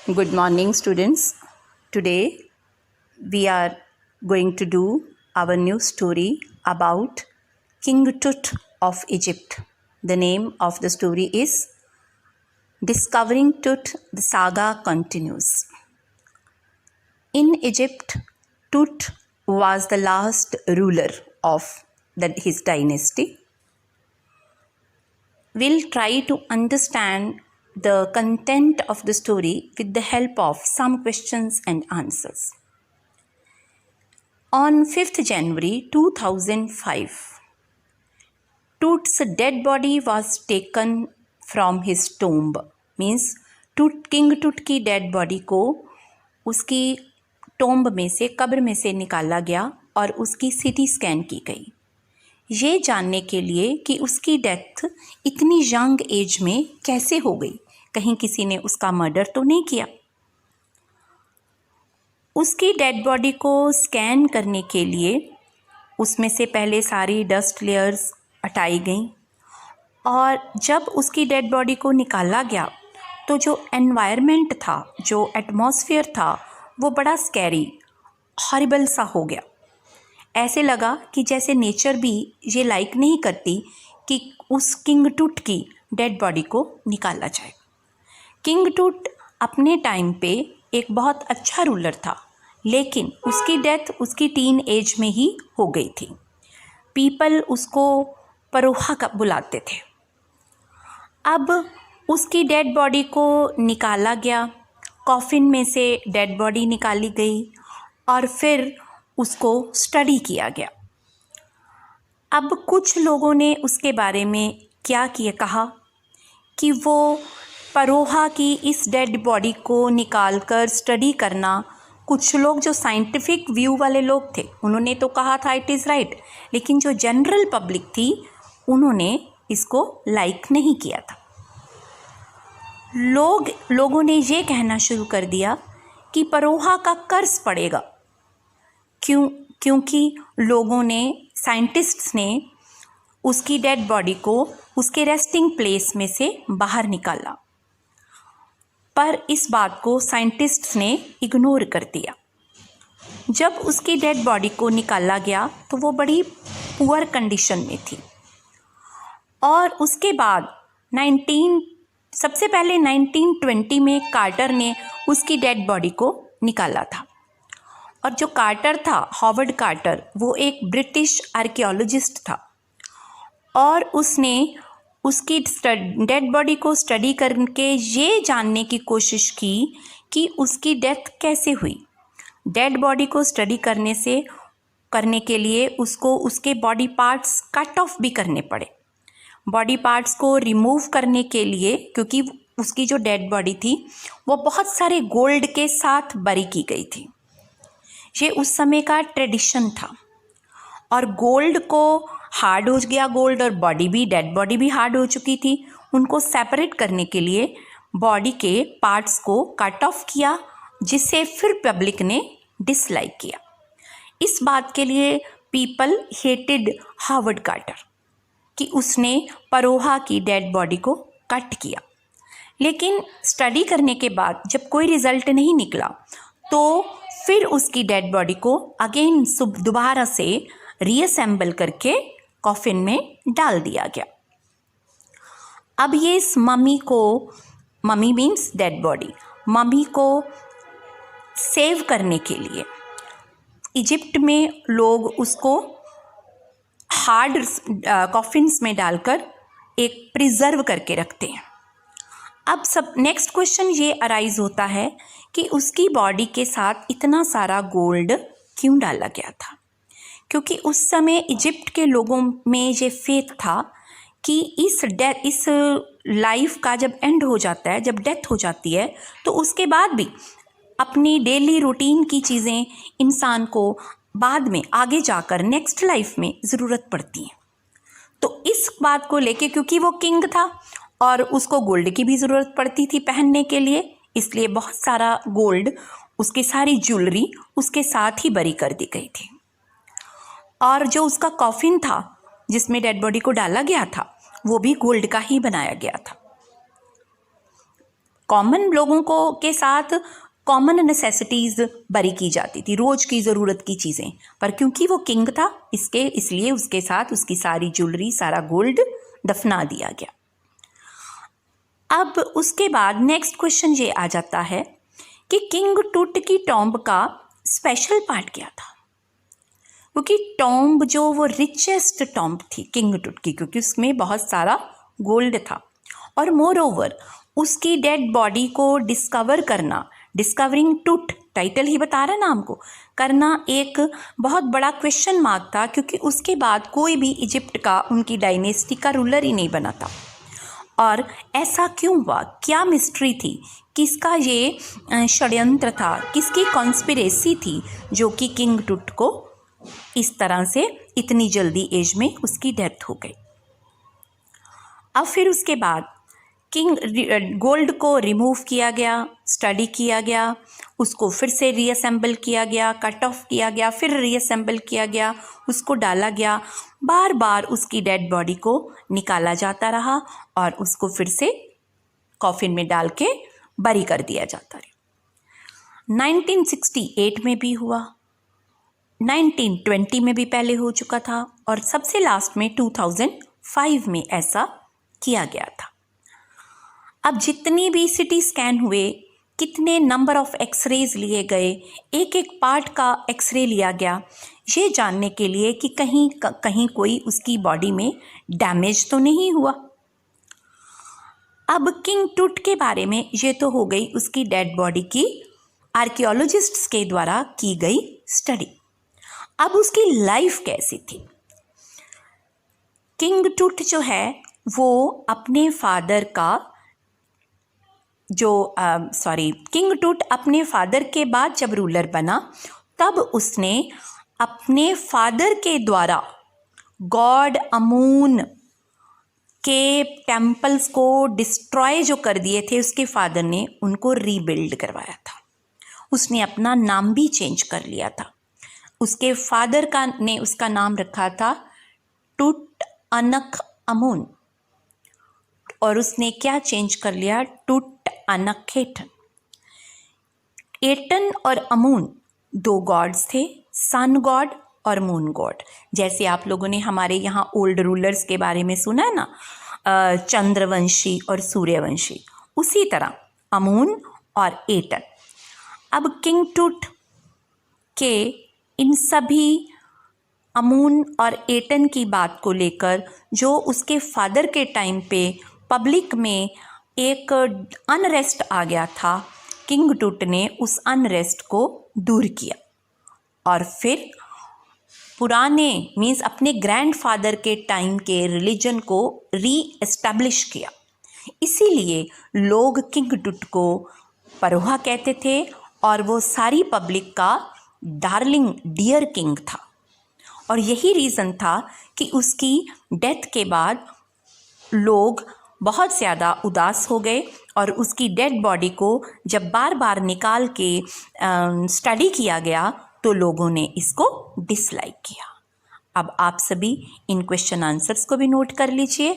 Good morning, students. Today we are going to do our new story about King Tut of Egypt. The name of the story is Discovering Tut, the saga continues. In Egypt, Tut was the last ruler of his dynasty. We'll try to understand the content of the story with the help of some questions and answers. On 5th January 2005, Tut's dead body was taken from his tomb. Means King Tut की dead body को उसकी tomb में से, कब्र में से निकाला गया और उसकी CT स्कैन की गई, ये जानने के लिए कि उसकी डेथ इतनी यंग एज में कैसे हो गई, कहीं किसी ने उसका मर्डर तो नहीं किया। उसकी डेड बॉडी को स्कैन करने के लिए उसमें से पहले सारी डस्ट लेयर्स हटाई गई और जब उसकी डेड बॉडी को निकाला गया तो जो एनवायरनमेंट था, जो एटमॉस्फेयर था, वो बड़ा स्कैरी, हॉरिबल सा हो गया। ऐसे लगा कि जैसे नेचर भी ये लाइक नहीं करती कि उस किंग टूट की डेड बॉडी को निकाला जाए। किंग टूट अपने टाइम पे एक बहुत अच्छा रूलर था, लेकिन उसकी डेथ उसकी टीन एज में ही हो गई थी। पीपल उसको परोहा का बुलाते थे। अब उसकी डेड बॉडी को निकाला गया, कॉफिन में से डेड बॉडी निकाली गई और फिर उसको स्टडी किया गया। अब कुछ लोगों ने उसके बारे में क्या किया, कहा कि वो परोहा की इस डेड बॉडी को निकालकर स्टडी करना, कुछ लोग जो साइंटिफिक व्यू वाले लोग थे उन्होंने तो कहा था इट इज़ राइट, लेकिन जो जनरल पब्लिक थी उन्होंने इसको लाइक नहीं किया था। लोगों ने ये कहना शुरू कर दिया कि परोहा का कर्ज पड़ेगा, क्योंकि लोगों ने, साइंटिस्ट्स ने उसकी डेड बॉडी को उसके रेस्टिंग प्लेस में से बाहर निकाला, पर इस बात को साइंटिस्ट्स ने इग्नोर कर दिया। जब उसकी डेड बॉडी को निकाला गया तो वो बड़ी पुअर कंडीशन में थी और उसके बाद सबसे पहले 1920 में कार्टर ने उसकी डेड बॉडी को निकाला था। और जो कार्टर था, हॉवर्ड कार्टर, वो एक ब्रिटिश आर्कियोलॉजिस्ट था और उसने उसकी डेड बॉडी को स्टडी करके ये जानने की कोशिश की कि उसकी डेथ कैसे हुई। डेड बॉडी को स्टडी करने के लिए उसको उसके बॉडी पार्ट्स कट ऑफ भी करने पड़े। बॉडी पार्ट्स को रिमूव करने के लिए, क्योंकि उसकी जो डेड बॉडी थी वो बहुत सारे गोल्ड के साथ बरी की गई थी। ये उस समय का ट्रेडिशन था और गोल्ड को हार्ड हो गया, गोल्ड और बॉडी भी, डेड बॉडी भी हार्ड हो चुकी थी। उनको सेपरेट करने के लिए बॉडी के पार्ट्स को कट ऑफ किया, जिसे फिर पब्लिक ने डिसलाइक किया। इस बात के लिए पीपल हेटेड हॉवर्ड कार्टर कि उसने परोहा की डेड बॉडी को कट किया। लेकिन स्टडी करने के बाद जब कोई रिजल्ट नहीं निकला तो फिर उसकी डेड बॉडी को अगेन दोबारा से रीअसेंबल करके कॉफिन में डाल दिया गया। अब ये इस mummy means dead body, mummy को सेव करने के लिए इजिप्ट में लोग उसको हार्ड कॉफिन्स में डालकर एक प्रिजर्व करके रखते हैं। अब सब नेक्स्ट क्वेश्चन ये अराइज होता है कि उसकी बॉडी के साथ इतना सारा गोल्ड क्यों डाला गया था, क्योंकि उस समय इजिप्ट के लोगों में ये फेथ था कि इस लाइफ का जब एंड हो जाता है, जब डेथ हो जाती है, तो उसके बाद भी अपनी डेली रूटीन की चीज़ें इंसान को बाद में आगे जाकर नेक्स्ट लाइफ में ज़रूरत पड़ती हैं। तो इस बात को लेके, क्योंकि वो किंग था और उसको गोल्ड की भी ज़रूरत पड़ती थी पहनने के लिए, इसलिए बहुत सारा गोल्ड, उसकी सारी ज्वेलरी उसके साथ ही बरी कर दी गई थी। और जो उसका कॉफिन था जिसमें डेड बॉडी को डाला गया था, वो भी गोल्ड का ही बनाया गया था। कॉमन लोगों को के साथ कॉमन नेसेसिटीज़ बरी की जाती थी, रोज़ की ज़रूरत की चीज़ें, पर क्योंकि वो किंग था इसलिए उसके साथ उसकी सारी ज्वेलरी, सारा गोल्ड दफना दिया गया। अब उसके बाद नेक्स्ट क्वेश्चन ये आ जाता है कि किंग टूट की टॉम्ब का स्पेशल पार्ट क्या था, क्योंकि टॉम्ब जो वो रिचेस्ट टॉम्ब थी किंग टूट की, क्योंकि उसमें बहुत सारा गोल्ड था, और मोर ओवर उसकी डेड बॉडी को डिस्कवर करना, डिस्कवरिंग टूट टाइटल ही बता रहा है ना हमको, करना एक बहुत बड़ा क्वेश्चन मार्क था, क्योंकि उसके बाद कोई भी इजिप्ट का, उनकी डायनेस्टी का रूलर ही नहीं बना था। और ऐसा क्यों हुआ, क्या मिस्ट्री थी, किसका ये षड्यंत्र था, किसकी कॉन्स्पिरेसी थी जो कि किंग टूट को इस तरह से इतनी जल्दी एज में उसकी डेथ हो गई। अब फिर उसके बाद किंग गोल्ड को रिमूव किया गया, स्टडी किया गया, उसको फिर से रीअसेंबल किया गया, कट ऑफ किया गया, फिर रीअसेंबल किया गया, उसको डाला गया, बार बार उसकी डेड बॉडी को निकाला जाता रहा और उसको फिर से कॉफिन में डाल के बरी कर दिया जाता रहा। 1968 में भी हुआ, 1920 में भी पहले हो चुका था, और सबसे लास्ट में 2005 में ऐसा किया गया था। अब जितनी भी सीटी स्कैन हुए, कितने नंबर ऑफ एक्सरेज लिए गए, एक एक पार्ट का एक्सरे लिया गया, ये जानने के लिए कि कहीं कोई उसकी बॉडी में डैमेज तो नहीं हुआ। अब किंग टूट के बारे में ये तो हो गई उसकी डेड बॉडी की आर्कियोलॉजिस्ट्स के द्वारा की गई स्टडी। अब उसकी लाइफ कैसी थी। किंग टूट जो है वो अपने फादर का किंग टूट अपने फादर के बाद जब रूलर बना, तब उसने अपने फादर के द्वारा गॉड अमून के टेम्पल्स को डिस्ट्रॉय जो कर दिए थे, उसके फादर ने उनको रीबिल्ड करवाया था। उसने अपना नाम भी चेंज कर लिया था। उसके फादर ने उसका नाम रखा था टूट अनख अमून, और उसने क्या चेंज कर लिया, टूट अनखेटन। एटन और अमून दो गॉड्स थे, सन गॉड और मून गॉड। जैसे आप लोगों ने हमारे यहाँ ओल्ड रूलर्स के बारे में सुना है ना, चंद्रवंशी और सूर्यवंशी, उसी तरह अमून और एटन। अब किंग टूट के इन सभी अमून और एटन की बात को लेकर जो उसके फादर के टाइम पे पब्लिक में एक अनरेस्ट आ गया था, किंग टूट ने उस अनरेस्ट को दूर किया और फिर पुराने मीन्स अपने ग्रैंडफादर के टाइम के रिलीजन को री एस्टैब्लिश किया। इसीलिए लोग किंग टूट को परोहा कहते थे और वो सारी पब्लिक का डार्लिंग डियर किंग था। और यही रीज़न था कि उसकी डेथ के बाद लोग बहुत ज़्यादा उदास हो गए और उसकी डेड बॉडी को जब बार बार निकाल के स्टडी किया गया तो लोगों ने इसको डिसलाइक किया। अब आप सभी इन क्वेश्चन आंसर्स को भी नोट कर लीजिए।